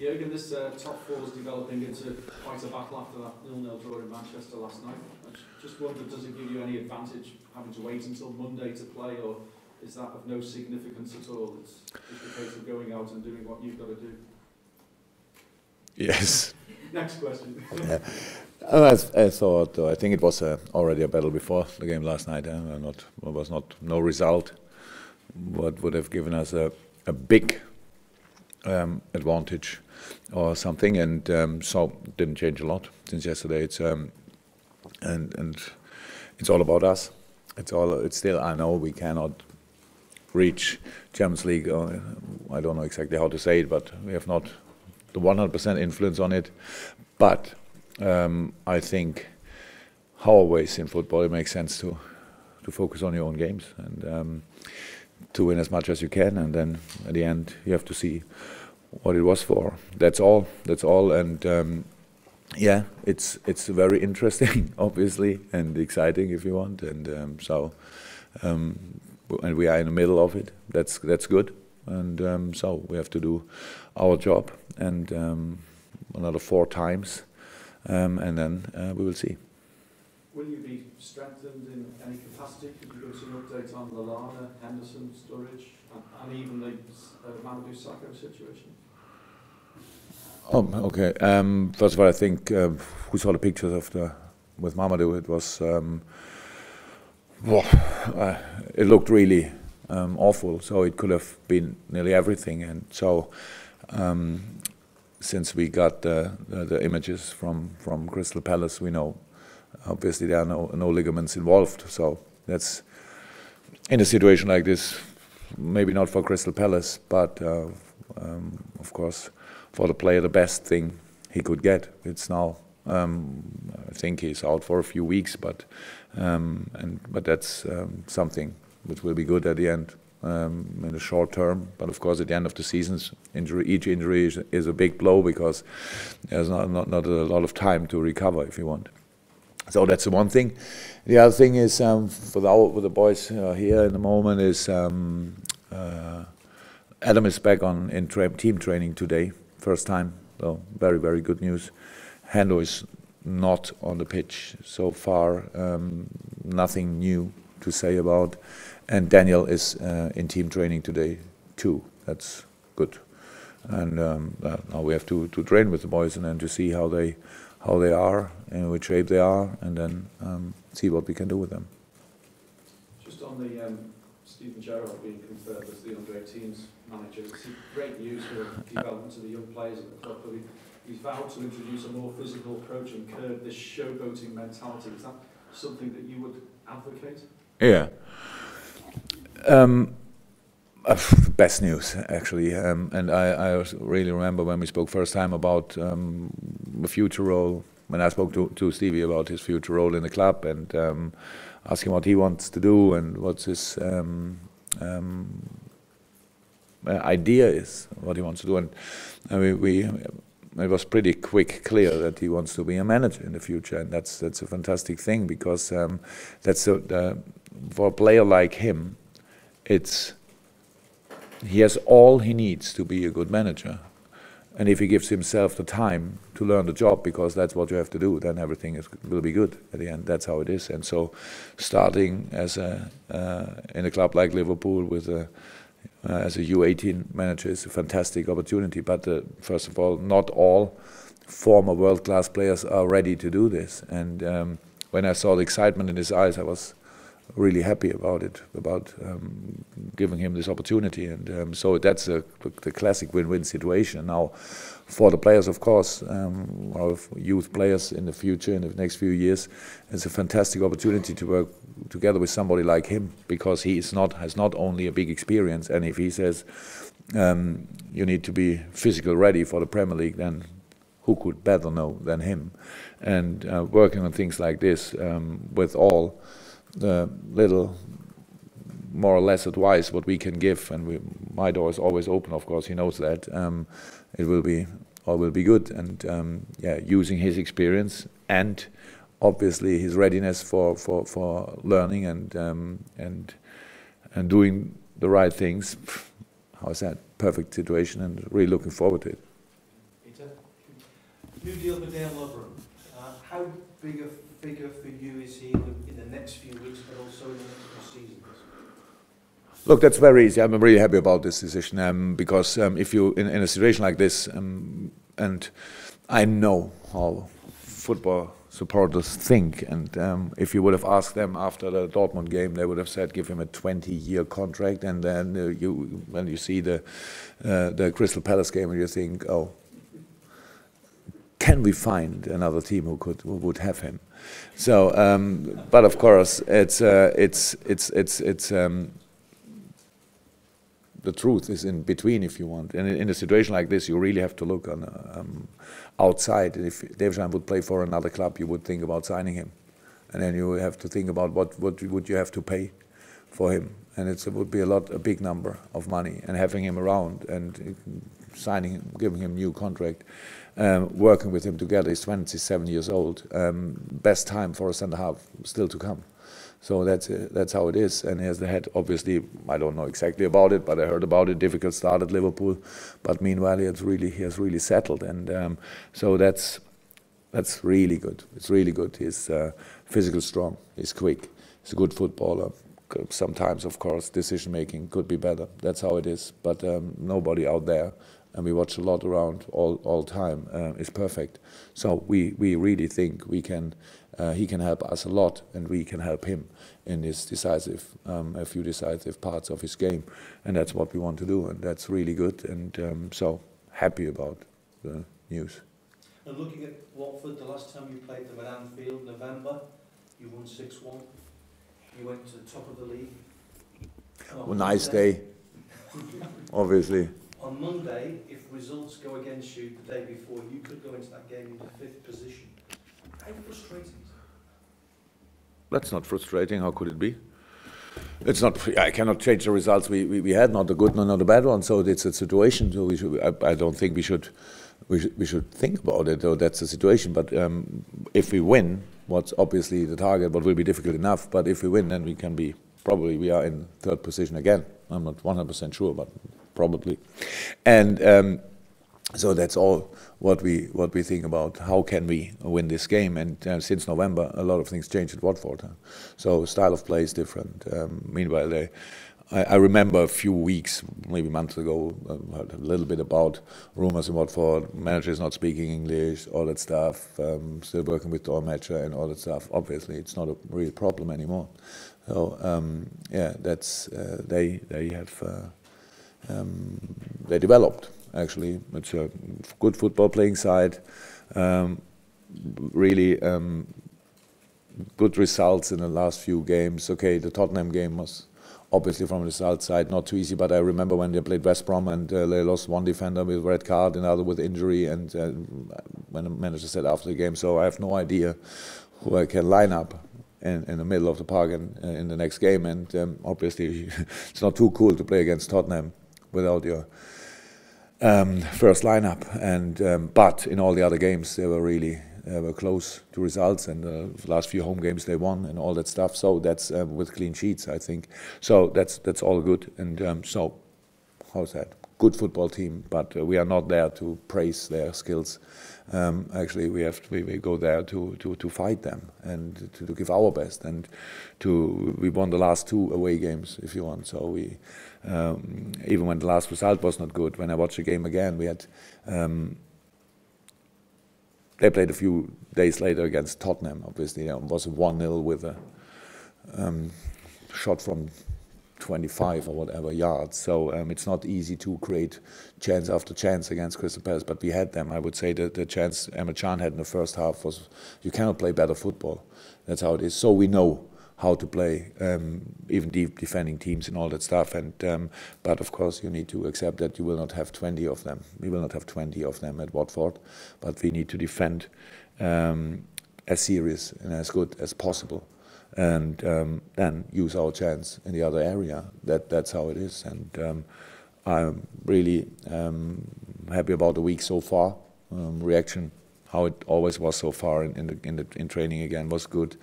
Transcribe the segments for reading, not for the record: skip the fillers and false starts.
Jurgen, this top four is developing into quite a battle after that 0-0 draw in Manchester last night. I just wondered, does it give you any advantage having to wait until Monday to play, or is that of no significance at all? It's just a case of going out and doing what you've got to do. Yes. Next question. Yeah. I think it was already a battle before the game last night. There was no result, what would have given us a big advantage or something, and so it didn't change a lot since yesterday. It's and it's all about us. It's still, I know we cannot reach Champions League. I don't know exactly how to say it, but we have not the 100% influence on it. But I think, always in football, it makes sense to focus on your own games and to win as much as you can, and then at the end you have to see what it was for. That's all. And yeah, it's very interesting, obviously, and exciting if you want. And and we are in the middle of it. That's good. And so we have to do our job and another 4 times, and then we will see. Will you be strengthened in any capacity? Could you give us an update on Lovren, Henderson, Sturridge, and even the Mamadou Sakho situation? Oh, okay. First of all, I think who saw the pictures with Mamadou? It was it looked really awful. So it could have been nearly everything. And so since we got the images from Crystal Palace, we know. Obviously, there are no ligaments involved, so that's in a situation like this, maybe not for Crystal Palace, but of course for the player, the best thing he could get. It's now, I think he's out for a few weeks, but that's something which will be good at the end in the short term. But of course, at the end of the season, each injury is a big blow because there's not a lot of time to recover if you want. So that's the one thing. The other thing is with the boys here in the moment is Adam is back in team training today, first time. So very, very good news. Hendo is not on the pitch so far. Nothing new to say about. And Daniel is in team training today too. That's good. And now we have to train with the boys and then to see how they are, in which shape they are, and then see what we can do with them. Just on the Steven Gerrard being confirmed as the under-18s manager, it's great news for the development of the young players at the club, but he's vowed to introduce a more physical approach and curb this showboating mentality. Is that something that you would advocate? Yeah. Best news, actually, and I really remember when we spoke first time about the future role, when I spoke to Stevie about his future role in the club and asking what he wants to do and what's his idea is, what he wants to do. And it was pretty clear that he wants to be a manager in the future, and that's a fantastic thing because that's for a player like him, he has all he needs to be a good manager. And if he gives himself the time to learn the job, because that's what you have to do, then everything will be good at the end. That's how it is. And so starting as in a club like Liverpool with as a U18 manager is a fantastic opportunity. But first of all, not all former world-class players are ready to do this. And when I saw the excitement in his eyes, I was really happy about it, about giving him this opportunity, and so that's the classic win-win situation. Now, for the players, of course, our youth players in the future, in the next few years, it's a fantastic opportunity to work together with somebody like him, because he has not only a big experience, and if he says you need to be physical ready for the Premier League, then who could better know than him? And working on things like this with all the little, more or less advice what we can give, and my door is always open. Of course, he knows that it will be good, and yeah, using his experience and obviously his readiness for learning and doing the right things. How is that? Perfect situation, and really looking forward to it. New deal for Dale Lovren. How big a figure for you is he in the next few weeks, but also in the next few seasons? Look, that's very easy. I'm really happy about this decision because if you in a situation like this, and I know how football supporters think, and if you would have asked them after the Dortmund game, they would have said give him a 20-year contract, and then when you see the Crystal Palace game, and you think, oh, can we find another team who would have him? So, but of course, it's the truth is in between, if you want. And in a situation like this, you really have to look on outside. If Devjan would play for another club, you would think about signing him, and then you have to think about what would you have to pay for him, and it would be a big number of money. And having him around and signing him, giving him a new contract, working with him together. He's 27 years old. Best time for a centre half still to come. So that's how it is. And he has the head, obviously, I don't know exactly about it, but I heard about it. Difficult start at Liverpool, but meanwhile he has really settled, and so that's really good. It's really good. He's physical strong. He's quick. He's a good footballer. Sometimes, of course, decision making could be better. That's how it is. But nobody out there, and we watch a lot around all time, is perfect. So we really think we can. He can help us a lot, and we can help him in this a few decisive parts of his game, and that's what we want to do, and that's really good. And so happy about the news. And looking at Watford, the last time you played them at Anfield, November, you won 6-1. You went to the top of the league. Well, nice day, obviously. On Monday, if results go against you the day before, you could go into that game in the 5th position. How frustrating is it? That's not frustrating. How could it be? It's not. I cannot change the results we had, not the good, not the bad one. So it's a situation. So we should. I don't think we should think about it. Though that's the situation. But if we win, what's obviously the target, what will be difficult enough. But if we win, then we can be probably we are in 3rd position again. I'm not 100% sure, but probably. And so that's all what we think about. How can we win this game? And since November, a lot of things changed at Watford. So style of play is different. Meanwhile, I remember a few weeks, maybe months ago, heard a little bit about rumors in Watford. Manager is not speaking English, all that stuff. Still working with Dolmetscher and all that stuff. Obviously, it's not a real problem anymore. So yeah, that's they have they developed. Actually, it's a good football playing side. Really good results in the last few games. Okay, the Tottenham game was obviously from the result side not too easy, but I remember when they played West Brom and they lost one defender with red card, another with injury, and when the manager said after the game, so I have no idea who I can line up in the middle of the park and in the next game, and obviously it's not too cool to play against Tottenham without your first lineup, and but in all the other games they were close to results, and the last few home games they won and all that stuff. So that's with clean sheets, I think. So that's all good, and so how's that? Good football team, but we are not there to praise their skills. Actually, we go there to fight them and to give our best, and we won the last 2 away games, if you want. So we even when the last result was not good. When I watched the game again, we had they played a few days later against Tottenham. Obviously, it was a 1-0 with a shot from 25 or whatever yards. So it's not easy to create chance after chance against Crystal Palace, but we had them. I would say that the chance Emre Can had in the first half was, you cannot play better football. That's how it is. So we know how to play, even deep defending teams and all that stuff. And but of course you need to accept that you will not have 20 of them. We will not have 20 of them at Watford, but we need to defend as serious and as good as possible, and then use our chance in the other area. That's how it is. And I'm really happy about the week so far. Reaction, how it always was so far in training again, was good.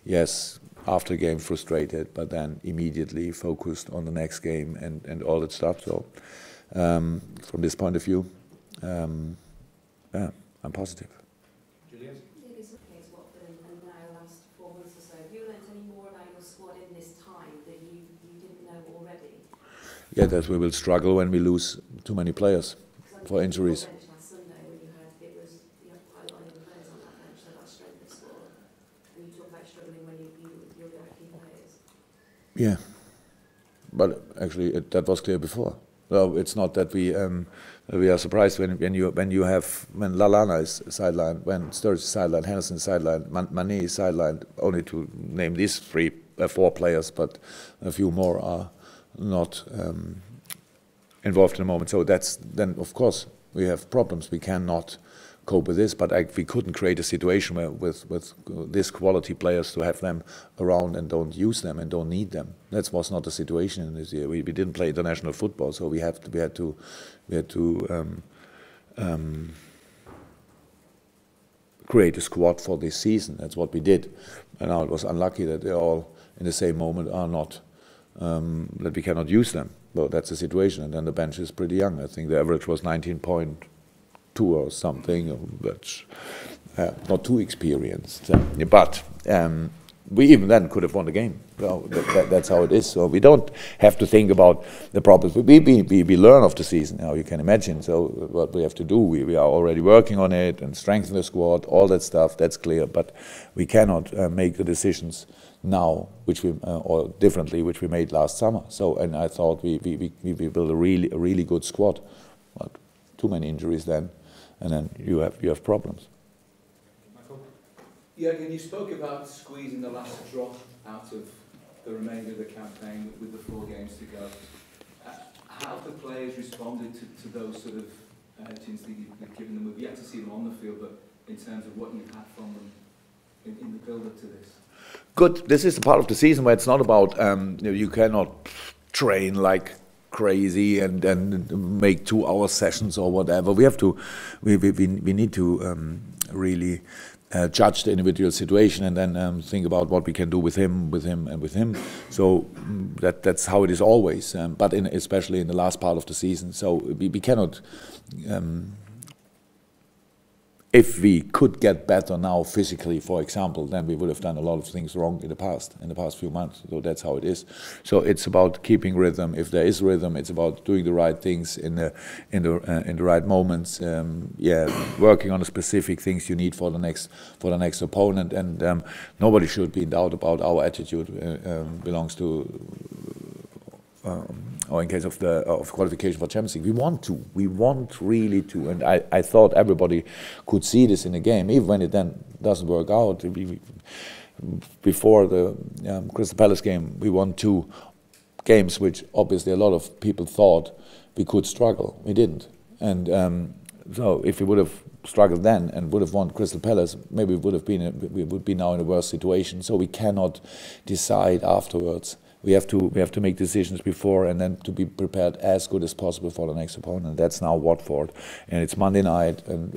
Yes, after the game frustrated, but then immediately focused on the next game and all that stuff. So from this point of view, yeah, I'm positive. Juliet? It is okay as Watford and now last 4 months or so. Have you learnt any more about your squad in this time that you didn't know already? Yeah, that we will struggle when we lose too many players for injuries. Bench last Sunday when you had quite a lot of players on that bench, so that strength of squad. And you talk about struggling when you're key players. Yeah, but actually that was clear before. No, it's not that we are surprised when Lallana is sidelined, when Sturridge is sidelined, Henderson is sidelined, Mane is sidelined. Only to name these 4 players, but a few more are not involved in the moment. So then of course we have problems. We cannot cope with this, but we couldn't create a situation where with this quality players to have them around and don't use them and don't need them. That was not the situation in this year. We didn't play international football, so we had to create a squad for this season. That's what we did, and now it was unlucky that they all in the same moment are not that we cannot use them. Well, that's the situation, and then the bench is pretty young. I think the average was 19.2 or something. That's not too experienced, but we even then could have won the game. So that's how it is. So we don't have to think about the problems. We learn of the season, now you can imagine. So what we have to do, we are already working on it and strengthen the squad, all that stuff, that's clear. But we cannot make the decisions now, which we or differently, which we made last summer. So, and I thought we built a really good squad, but too many injuries then, and then you have problems. Michael? Jurgen, you spoke about squeezing the last drop out of the remainder of the campaign with the 4 games to go. How have the players responded to those sort of hints that you've given them? We've yet to see them on the field, but in terms of what you've had from them in the build-up to this. Good. This is the part of the season where it's not about you cannot train like crazy and make 2-hour sessions or whatever. We have to, we need to really judge the individual situation and then think about what we can do with him, and with him. So that's how it is always. But especially in the last part of the season. So we cannot. If we could get better now physically, for example, then we would have done a lot of things wrong in the past few months. So that's how it is. So it's about keeping rhythm. If there is rhythm, it's about doing the right things in the right moments. Working on the specific things you need for the next opponent. And nobody should be in doubt about our attitude. Belongs to. Or in case of qualification for Champions League, we want really to, and I thought everybody could see this in the game, even when it then doesn't work out. Before the Crystal Palace game, we won 2 games, which obviously a lot of people thought we could struggle. We didn't, and so if we would have struggled then and would have won Crystal Palace, maybe we would be now in a worse situation. So we cannot decide afterwards. We have to make decisions before and then to be prepared as good as possible for the next opponent. That's now Watford, and it's Monday night. And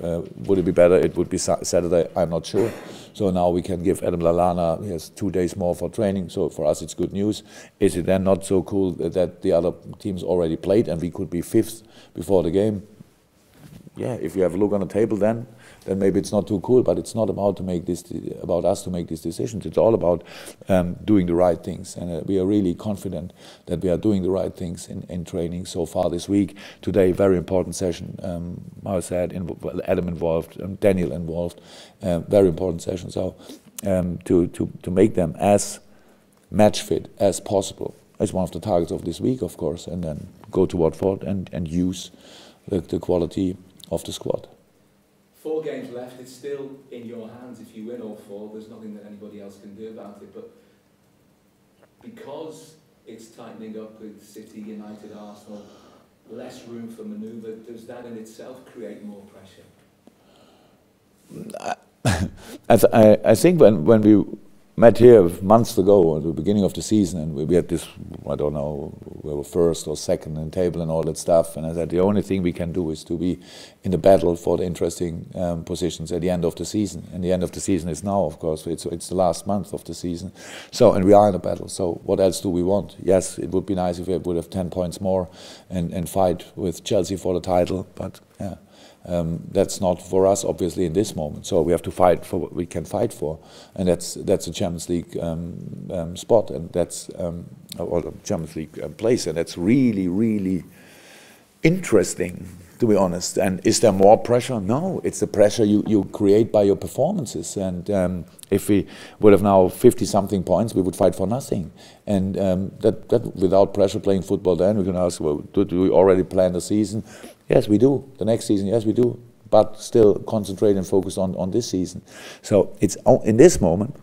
would it be better? It would be Saturday. I'm not sure. So now we can give Adam Lallana, he has 2 days more for training. So for us, it's good news. Is it then not so cool that the other teams already played and we could be 5th before the game? Yeah, if you have a look on the table, then maybe it's not too cool. But it's not about us to make these decisions. It's all about doing the right things, and we are really confident that we are doing the right things in training so far this week. Today, very important session. I said Adam involved, Daniel involved. Very important session. So to make them as match fit as possible is one of the targets of this week, of course, and then go to Watford and use the quality of the squad. 4 games left, it's still in your hands. If you win all 4, there's nothing that anybody else can do about it. But because it's tightening up with City, United, Arsenal, less room for manoeuvre, does that in itself create more pressure? I think when we met here months ago at the beginning of the season, and we had this, I don't know, we were 1st or 2nd in the table and all that stuff, and I said the only thing we can do is to be in the battle for the interesting positions at the end of the season. And the end of the season is now, of course. It's the last month of the season. So, and we are in a battle. So what else do we want? Yes, it would be nice if we would have 10 points more and fight with Chelsea for the title, but yeah. That's not for us, obviously, in this moment. So we have to fight for what we can fight for, and that's a Champions League spot, and that's or a Champions League place, and that's really, really interesting, to be honest. And is there more pressure? No, it's the pressure you create by your performances. And if we would have now 50-something points, we would fight for nothing. And that without pressure playing football, then we can ask, well, do we already plan the season? Yes, we do. The next season, yes, we do. But still concentrate and focus on this season. So it's in this moment,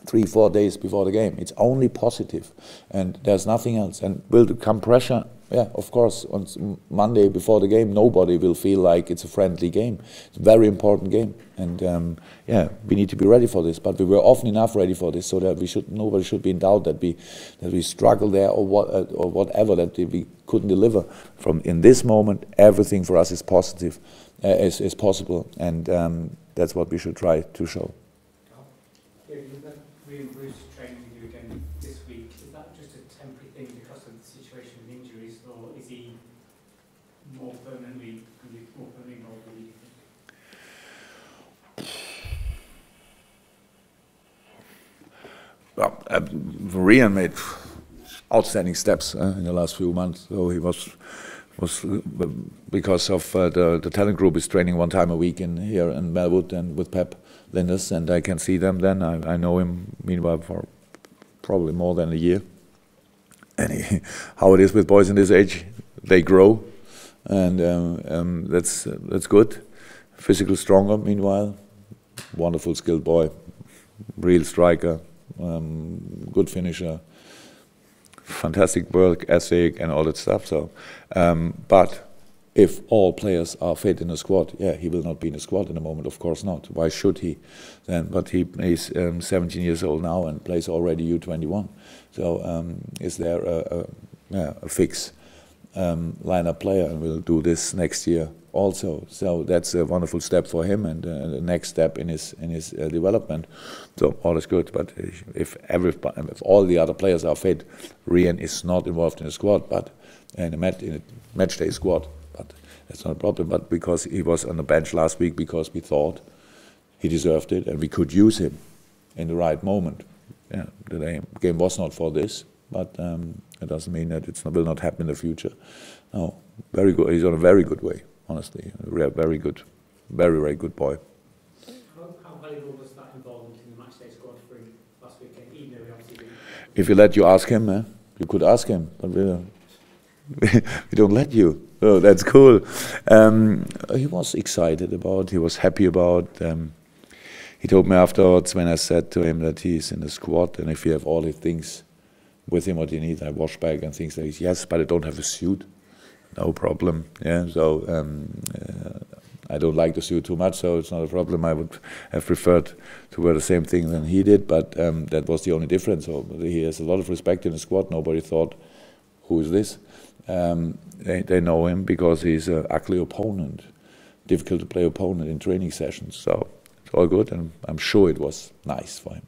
3-4 days before the game, it's only positive, and there's nothing else. And will there come pressure? Yeah, of course. On Monday before the game, nobody will feel like it's a friendly game. It's a very important game, and yeah, we need to be ready for this. But we were often enough ready for this, so that nobody should be in doubt that we struggle there or whatever, that we couldn't deliver. From in this moment, everything for us is positive, is possible, and that's what we should try to show. Bruce training with you again this week. Is that just a temporary thing because of the situation with injuries, or is he more permanently involved with you? Well, Rian made outstanding steps in the last few months. So he was because of the talent group is training 1 time a week here in Melwood and with Pep Linders, and I can see them then. I know him meanwhile for probably more than a year. And how it is with boys in this age, they grow, and that's good. Physical stronger meanwhile, wonderful skilled boy, real striker, good finisher, fantastic work ethic and all that stuff. So, but if all players are fit in the squad, yeah, he will not be in the squad in the moment. Of course not. Why should he? Then, but he's 17 years old now and plays already U21. So, is there a fix lineup player, and will do this next year also. So that's a wonderful step for him, and the next step in his development. So all is good. But if all the other players are fit, Rian is not involved in the squad, but in a match day squad. But that's not a problem. But because he was on the bench last week, because we thought he deserved it and we could use him in the right moment. Yeah, the game was not for this, but it doesn't mean that it will not happen in the future. No, very good. He's on a very good way, honestly. Very good, very good boy. How valuable was that involvement in the matchday squad for him last weekend? Even though he obviously didn't. If you let you ask him, you could ask him, but we don't let you. Oh, that's cool. He was excited about. He was happy about. He told me afterwards when I said to him that he's in the squad, and if you have all the things with him what he needs, I wash bag and things like this. Yes, but I don't have a suit. No problem. Yeah, so I don't like the suit too much, so it's not a problem. I would have preferred to wear the same thing than he did, but that was the only difference. So he has a lot of respect in the squad. Nobody thought, who is this? They know him because he's an ugly opponent, difficult to play opponent in training sessions. So it's all good, and I'm sure it was nice for him.